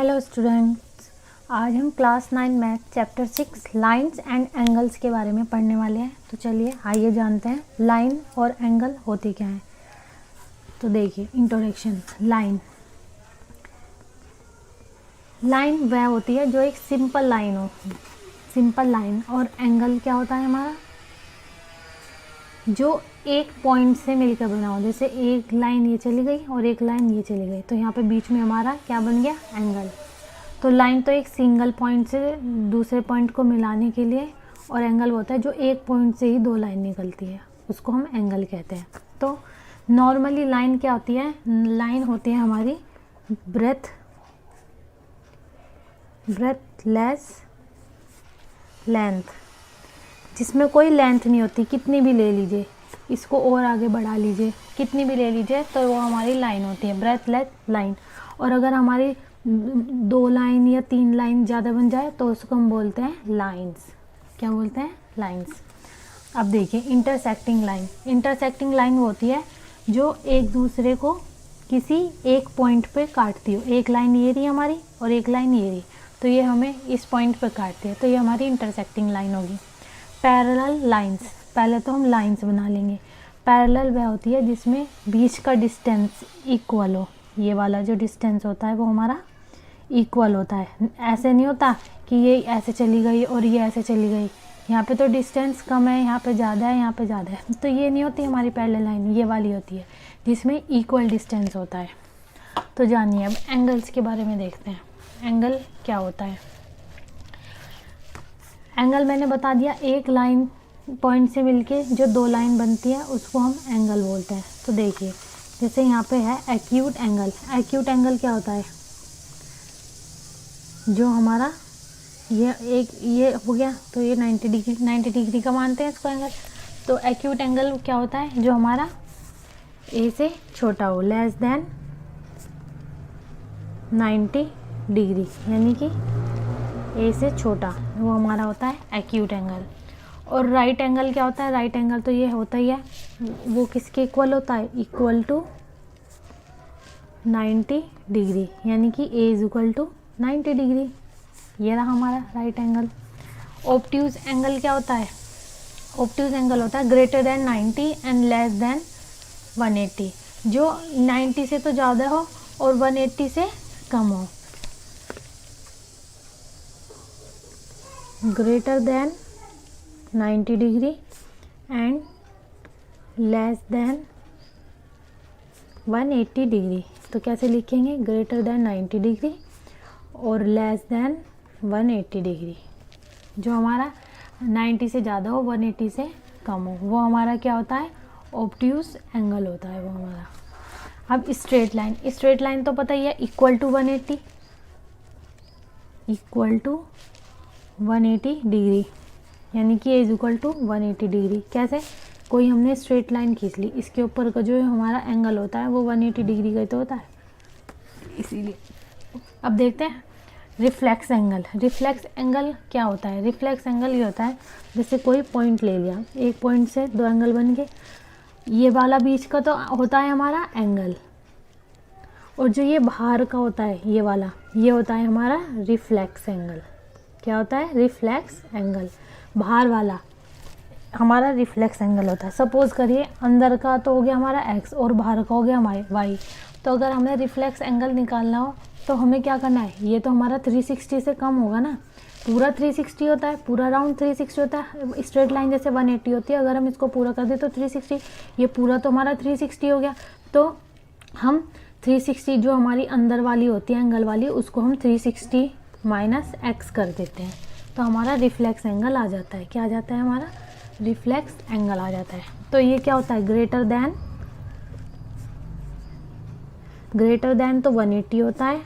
Hello students, आज हम class 9 math chapter 6 lines and angles के बारे में पढ़ने वाले हैं। तो चलिए आइए जानते हैं लाइन और एंगल होते क्या हैं। तो देखिए इंट्रोडक्शन। लाइन वह होती है जो एक सिंपल लाइन हो, सिंपल लाइन। और एंगल क्या होता है हमारा, जो एक पॉइंट से मिलकर बना हो। जैसे एक लाइन ये चली गई और एक लाइन ये चली गई, तो यहाँ पे बीच में हमारा क्या बन गया, एंगल। तो लाइन तो एक सिंगल पॉइंट से दूसरे पॉइंट को मिलाने के लिए, और एंगल होता है जो एक पॉइंट से ही दो लाइन निकलती है, उसको हम एंगल कहते हैं। तो नॉर्मली लाइन क्या होती है, लाइन होती है हमारी ब्रेथलेस लेंथ, जिसमें कोई लेंथ नहीं होती। कितनी भी ले लीजिए, इसको और आगे बढ़ा लीजिए, कितनी भी ले लीजिए, तो वो हमारी लाइन होती है, ब्रेथलेस लाइन। और अगर हमारी 2 लाइन या 3 लाइन ज़्यादा बन जाए तो उसको हम बोलते हैं लाइंस। क्या बोलते हैं, लाइंस। अब देखिए इंटरसेक्टिंग लाइन। इंटरसेक्टिंग लाइन वो होती है जो एक दूसरे को किसी एक पॉइंट पे काटती हो। एक लाइन ये रही हमारी और एक लाइन ये रही, तो ये हमें इस पॉइंट पे काटती है, तो ये हमारी इंटरसेक्टिंग लाइन होगी। पैरेलल लाइंस, पहले तो हम लाइंस बना लेंगे। पैरेलल वह होती है जिसमें बीच का डिस्टेंस इक्वल हो। ये वाला जो डिस्टेंस होता है वो हमारा इक्वल होता है। ऐसे नहीं होता कि ये ऐसे चली गई और ये ऐसे चली गई, यहाँ पे तो डिस्टेंस कम है, यहाँ पे ज़्यादा है, यहाँ पे ज़्यादा है, तो ये नहीं होती हमारी पैरेलल लाइन। ये वाली होती है जिसमें इक्वल डिस्टेंस होता है। तो जानिए अब एंगल्स के बारे में देखते हैं। एंगल क्या होता है। एंगल मैंने बता दिया, एक लाइन पॉइंट से मिलके जो 2 लाइन बनती है उसको हम एंगल बोलते हैं। तो देखिए जैसे यहाँ पे है एक्यूट एंगल। एक्यूट एंगल क्या होता है, जो हमारा ये हो गया, तो ये 90 डिग्री का मानते हैं इसको एंगल। तो एक्यूट एंगल क्या होता है, जो हमारा ए से छोटा हो, लेस देन 90 डिग्री, यानी कि ए से छोटा, वो हमारा होता है एक्यूट एंगल। और राइट एंगल क्या होता है, राइट एंगल तो ये होता ही है, वो किसके इक्वल होता है, इक्वल टू 90 डिग्री, यानी कि A is equal to 90 degree. ये रहा हमारा राइट एंगल। ऑब्ट्यूज एंगल क्या होता है, ऑब्ट्यूज एंगल होता है greater than 90 and less than 180, जो 90 से तो ज़्यादा हो और 180 से कम हो। Greater than 90 degree and less than 180 degree. तो कैसे लिखेंगे, ग्रेटर देन 90 डिग्री और लेस देन 180 डिग्री। जो हमारा 90 से ज़्यादा हो, 180 से कम हो, वो हमारा क्या होता है, ऑब्ट्यूज एंगल होता है वो हमारा। अब स्ट्रेट लाइन, स्ट्रेट लाइन तो पता ही है, equal to 180, equal to 180 degree, यानी कि A is equal to 180 degree. कैसे, कोई हमने स्ट्रेट लाइन खींच ली, इसके ऊपर का जो हमारा एंगल होता है वो 180 डिग्री का तो होता है, इसीलिए। अब देखते हैं रिफ्लेक्स एंगल। रिफ्लेक्स एंगल क्या होता है, रिफ्लेक्स एंगल ये होता है जैसे कोई पॉइंट ले लिया, एक पॉइंट से 2 एंगल बन गए, ये वाला बीच का तो होता है हमारा एंगल, और जो ये बाहर का होता है ये वाला, ये होता है हमारा रिफ्लेक्स एंगल। क्या होता है, रिफ्लेक्स एंगल। बाहर वाला हमारा रिफ्लेक्स एंगल होता है। सपोज करिए अंदर का तो हो गया हमारा x और बाहर का हो गया हमारे y। तो अगर हमें रिफ्लेक्स एंगल निकालना हो तो हमें क्या करना है, ये तो हमारा 360 से कम होगा ना, पूरा 360 होता है, पूरा राउंड 360 होता है। स्ट्रेट लाइन जैसे 180 होती है, अगर हम इसको पूरा कर दें तो 360, ये पूरा तो हमारा 360 हो गया। तो हम 360 जो हमारी अंदर वाली होती है एंगल वाली, उसको हम 360 माइनस x कर देते हैं, तो हमारा रिफ्लेक्स एंगल आ जाता है। क्या आ जाता है, हमारा रिफ्लेक्स एंगल आ जाता है। तो ये क्या होता है, ग्रेटर देन तो 180 होता है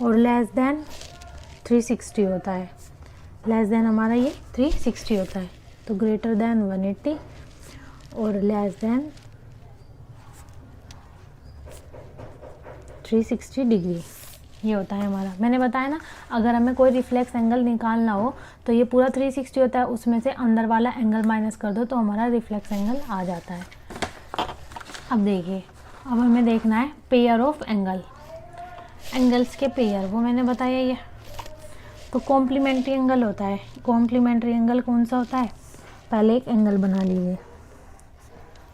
और लेस देन 360 होता है। लेस देन हमारा ये 360 होता है, तो ग्रेटर देन 180 और लेस देन 360 डिग्री, ये होता है हमारा। मैंने बताया ना, अगर हमें कोई रिफ्लेक्स एंगल निकालना हो तो ये पूरा 360 होता है, उसमें से अंदर वाला एंगल माइनस कर दो तो हमारा रिफ्लेक्स एंगल आ जाता है। अब देखिए, अब हमें देखना है पेयर ऑफ एंगल। एंगल्स के पेयर, वो मैंने बताया ये। तो कॉम्प्लीमेंट्री एंगल होता है, कॉम्प्लीमेंट्री एंगल कौन सा होता है, पहले एक एंगल बना लीजिए।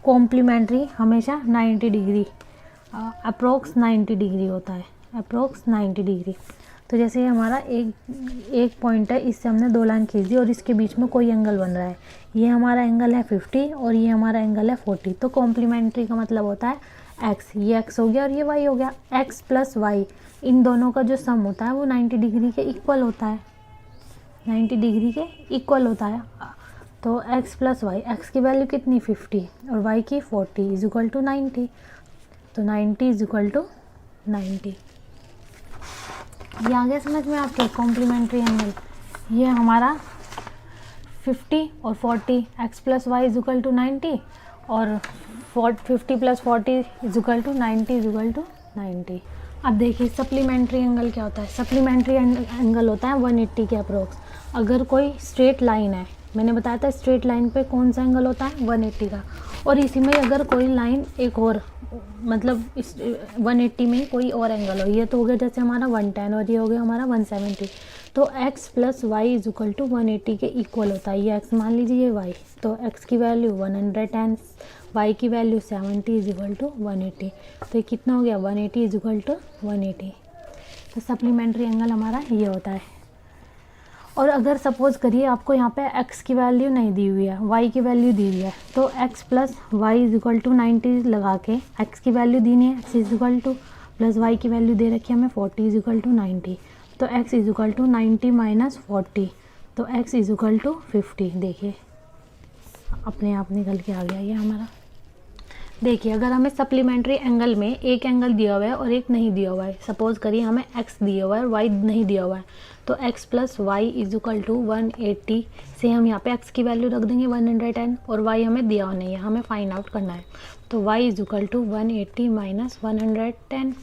कॉम्प्लीमेंट्री हमेशा 90 डिग्री, अप्रोक्स 90 डिग्री होता है, अप्रोक्स 90 डिग्री। तो जैसे हमारा एक पॉइंट है, इससे हमने 2 लाइन खींच दी और इसके बीच में कोई एंगल बन रहा है, ये हमारा एंगल है 50 और ये हमारा एंगल है 40। तो कॉम्प्लीमेंट्री का मतलब होता है एक्स, ये एक्स हो गया और ये वाई हो गया। एक्स प्लस वाई, इन दोनों का जो सम होता है वो 90 डिग्री के इक्वल होता है, 90 डिग्री के इक्वल होता है। तो x प्लस वाई, एक्स की वैल्यू कितनी 50 और y की 40 इज इक्वल टू 90। तो 90 इज इक्वल टू 90। ये आ गया समझ में आपके कॉम्प्लीमेंट्री एंगल। ये हमारा 50 और 40, x plus y is equal to 90 और 50 plus 40 is equal to 90 is equal to 90। अब देखिए सप्लीमेंट्री एंगल क्या होता है। सप्लीमेंट्री एंगल होता है 180 के अप्रोक्स। अगर कोई स्ट्रेट लाइन है, मैंने बताया था स्ट्रेट लाइन पे कौन सा एंगल होता है 180 का, और इसी में अगर कोई लाइन एक और मतलब इस 180 में कोई और एंगल हो, ये तो हो गया जैसे हमारा 110 और ये हो गया हमारा 170। तो x plus y is equal to 180 के इक्वल होता है। ये x मान लीजिए, ये y, तो x की वैल्यू 110, y की वैल्यू 70 इज इक्वल टू 180। तो ये कितना हो गया 180 इज इक्वल टू 180। तो सप्लीमेंट्री एंगल हमारा ये होता है। और अगर सपोज करिए आपको यहाँ पे x की वैल्यू नहीं दी हुई है, y की वैल्यू दी हुई है, तो x plus y is equal to 90 लगा के x की वैल्यू दी नहीं है, x is equal two plus y की वैल्यू दे रखी है हमें 40 इज इक्वल टू 90। तो x is equal to 90 minus 40, तो x इज इक्वल टू 50। देखिए अपने आप निकल के आ गया ये हमारा। देखिए अगर हमें सप्लीमेंट्री एंगल में एक एंगल दिया हुआ है और एक नहीं दिया हुआ है, सपोज करिए हमें x दिया हुआ है और y नहीं दिया हुआ है, तो x plus y is equal to 180 से हम यहाँ पे x की वैल्यू रख देंगे 110 और y हमें दिया हुआ नहीं है, हमें फाइंड आउट करना है। तो y is equal to 180 minus 110,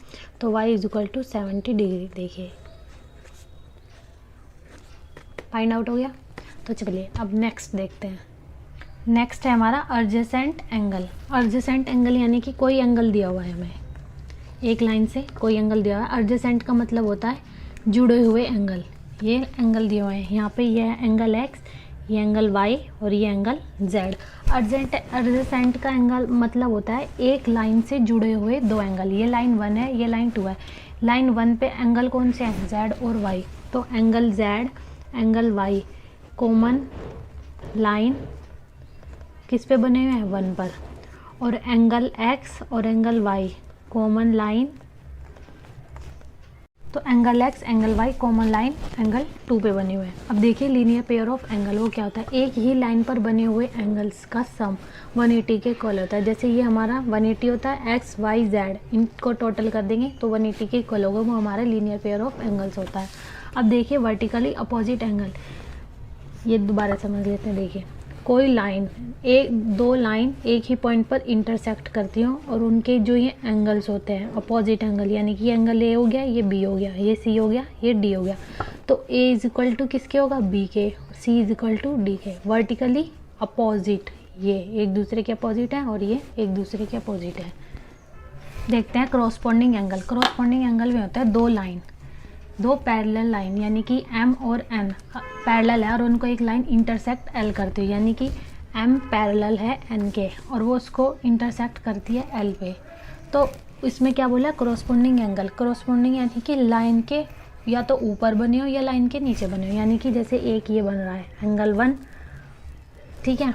तो y is equal to 70 degree. देखिए फाइंड आउट हो गया। तो चलिए अब नेक्स्ट देखते हैं। नेक्स्ट है हमारा एडजेसेंट एंगल। एडजेसेंट एंगल यानी कि कोई एंगल दिया हुआ है हमें, एक लाइन से कोई एंगल दिया हुआ है। एडजेसेंट का मतलब होता है जुड़े हुए एंगल। ये एंगल दिए हुए हैं यहाँ पे, ये एंगल x, ये एंगल y और ये एंगल z। एडजेसेंट का एंगल मतलब होता है एक लाइन से जुड़े हुए 2 एंगल। ये लाइन 1 है, ये लाइन 2 है। लाइन 1 पे एंगल कौन से हैं, z और y। तो angle z, angle y common line किस पे बने हुए हैं 1 पर, और एंगल x और एंगल y कॉमन लाइन, तो angle x angle y common line angle 2 पे बने हुए हैं। अब देखिए लीनियर पेयर ऑफ एंगल वो क्या होता है, एक ही लाइन पर बने हुए एंगल्स का सम 180 के इक्वल होता है। जैसे ये हमारा 180 होता है, x y z इनको टोटल कर देंगे तो 180 के इक्वल होगा, वो हमारा लीनियर पेयर ऑफ एंगल्स होता है। अब देखिए वर्टिकली अपोजिट एंगल, ये दोबारा समझ लेते हैं। देखिए कोई लाइन, दो लाइन एक ही पॉइंट पर इंटरसेक्ट करती हो और उनके जो ये एंगल्स होते हैं अपोजिट एंगल, यानी कि एंगल ए हो गया, ये बी हो गया, ये सी हो गया, ये डी हो गया। तो ए इज इक्वल टू किसके होगा, बी के, सी इज इक्वल टू डी के। वर्टिकली अपोजिट, ये एक दूसरे के अपोजिट है और ये एक दूसरे के अपोजिट है। देखते हैं क्रॉसपोंडिंग एंगल। क्रॉसपोंडिंग एंगल में होता है दो लाइन, दो पैरेलल लाइन, यानी कि m और n पैरेलल है और उनको एक लाइन इंटरसेक्ट l करती है, यानी कि m पैरेलल है n के और वो उसको इंटरसेक्ट करती है l पे। तो इसमें क्या बोला, क्रॉसपोंडिंग एंगल। क्रॉसपोंडिंग यानी कि लाइन के या तो ऊपर बने हो या लाइन के नीचे बने हो, यानी कि जैसे एक ये बन रहा है एंगल 1, ठीक है,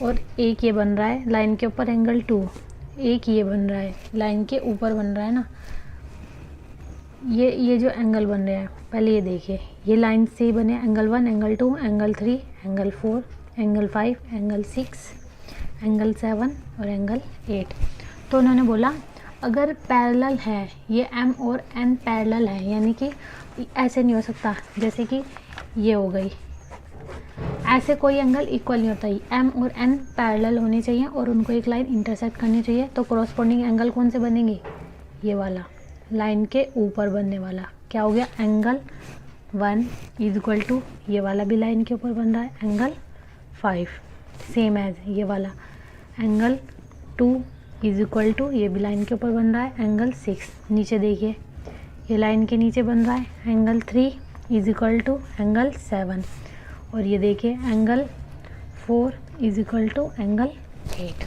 और एक ये बन रहा है लाइन के ऊपर एंगल 2, एक ये बन रहा है लाइन के ऊपर बन रहा है ना, ये जो एंगल बन रहे हैं, पहले ये देखिए, ये लाइन से बने angle 1, angle 2, angle 3, angle 4, angle 5, angle 6, angle 7 और एंगल 8। तो उन्होंने बोला अगर पैरेलल है, ये m और n पैरेलल है, यानी कि ऐसे नहीं हो सकता जैसे कि ये हो गई, ऐसे कोई एंगल इक्वल नहीं होता। m और n पैरेलल होने चाहिए और उनको एक लाइन इंटरसेक्ट करनी चाहिए। तो क्रॉसपोंडिंग एंगल कौन से बनेंगे, ये वाला लाइन के ऊपर बनने वाला। क्या हो गया, एंगल 1 इज इक्वल टू, ये वाला भी लाइन के ऊपर बन रहा है एंगल 5, सेम एज ये वाला। एंगल 2 इज इक्वल टू, ये भी लाइन के ऊपर बन रहा है एंगल 6। नीचे देखिए ये लाइन के नीचे बन रहा है angle 3 is equal to angle 7, और ये देखिए angle 4 is equal to angle 8।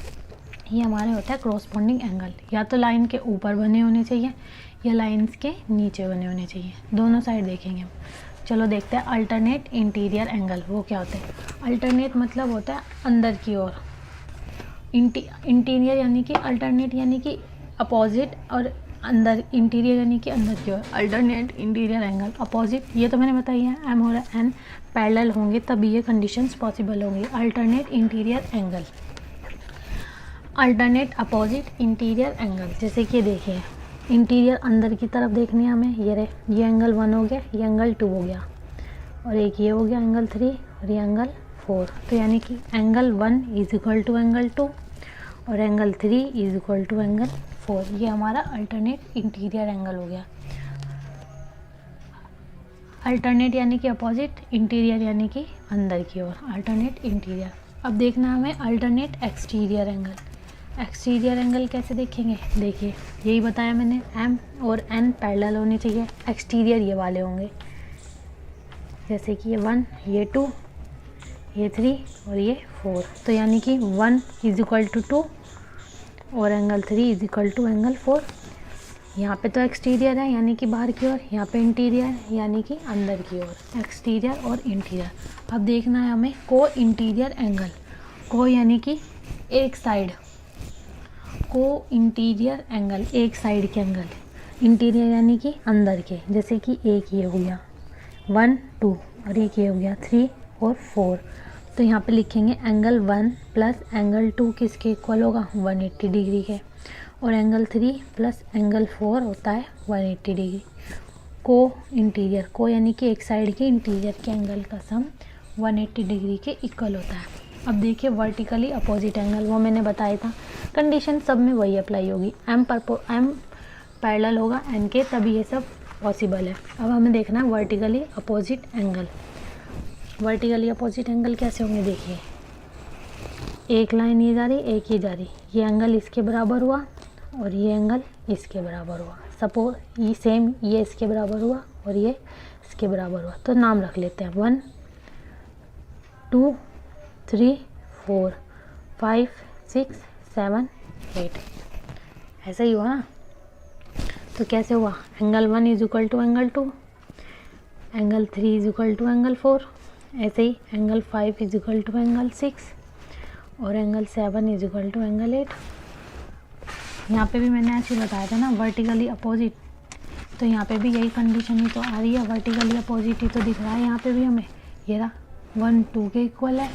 ये हमारे होता है क्रॉसपॉन्डिंग एंगल, या तो लाइन के ऊपर बने होने चाहिए या लाइंस के नीचे बने होने चाहिए, दोनों साइड देखेंगे हम। चलो देखते हैं अल्टरनेट इंटीरियर एंगल वो क्या होते हैं। अल्टरनेट मतलब होता है अंदर की ओर, इंटीरियर यानी कि अल्टरनेट यानी कि अपोजिट, और अंदर इंटीरियर यानी कि अंदर की ओर। अल्टरनेट इंटीरियर एंगल अपोजिट, ये तो मैंने बताई है, एम और एन पैरेलल होंगे तभी ये कंडीशंस पॉसिबल होंगी। Alternate interior angle, alternate opposite interior angle, जैसे कि देखिए इंटीरियर अंदर की तरफ देखने हमें, ये रहे, ये एंगल 1 हो गया, ये एंगल 2 हो गया, और एक ये हो गया एंगल 3, और ये एंगल 4। तो यानी कि angle 1 is equal to angle 2 और angle 3 is equal to angle 4। ये हमारा अल्टरनेट इंटीरियर एंगल हो गया। अल्टरनेट यानी कि अपोजिट, इंटीरियर यानी कि अंदर की ओर, अल्टरनेट इंटीरियर। अब देखना हमें alternate exterior angle. Exterior angle कैसे देखेंगे, देखिए यही बताया मैंने, एम और एन पैरेलल होने चाहिए, एक्सटीरियर ये वाले होंगे, जैसे कि ये 1, ये 2, ये 3 और ये 4। तो यानी कि 1 इज इक्वल टू 2 और angle 3 is equal to angle 4। यहाँ पे तो एक्सटीरियर है यानी कि बाहर की ओर, यहाँ पे इंटीरियर यानी कि अंदर की ओर, एक्सटीरियर और इंटीरियर। अब देखना है हमें को इंटीरियर एंगल, को यानी कि एक साइड, को इंटीरियर एंगल एक साइड के एंगल, इंटीरियर यानी कि अंदर के, जैसे कि एक ये हो गया 1, 2 और एक ये हो गया 3 और 4। तो यहाँ पे लिखेंगे एंगल 1 प्लस एंगल 2 किसके इक्वल होगा, 180 डिग्री के, और एंगल 3 प्लस एंगल 4 होता है 180 डिग्री। को इंटीरियर, को यानी कि एक साइड के इंटीरियर के एंगल का सम 180 डिग्री के इक्वल होता है। अब देखिए वर्टिकली अपोजिट एंगल, वो मैंने बताया था, कंडीशन सब में वही अप्लाई होगी, एम पैरेलल होगा एन के तभी ये सब पॉसिबल है। अब हमें देखना है vertically opposite angle. Vertically opposite angle कैसे होंगे, देखिए एक लाइन ये जा रही, एक ये जा रही, ये एंगल इसके बराबर हुआ और ये एंगल इसके बराबर हुआ। सपोज ये सेम, ये इसके बराबर हुआ और ये इसके बराबर हुआ, तो नाम रख लेते हैं 1, 2, 3, 4, 5, 6, 7, 8। ऐसा ही हुआ ना। तो कैसे हुआ, angle 1 is equal to angle 2, angle 3 is equal to angle 4, ऐसे ही angle 5 is equal to angle 6 और angle 7 is equal to angle 8। यहाँ पे भी मैंने ऐसे बताया था ना वर्टिकली अपोजिट, तो यहाँ पे भी यही कंडीशन ही तो आ रही है, वर्टिकली अपोजिट ही तो दिख रहा है यहाँ पे भी हमें। ये रहा 1, 2 के इक्वल है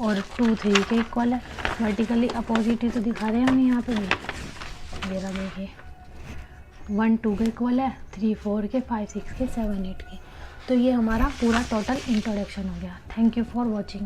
और 2, 3 के इक्वल है, वर्टिकली अपोजिट ही तो दिखा रहे हैं हमें यहाँ पे भी। ये रहा देखिए 1, 2 के इक्वल है, 3, 4 के, 5, 6 के, 7, 8 के। तो ये हमारा पूरा टोटल इंट्रोडक्शन हो गया। Thank you for watching.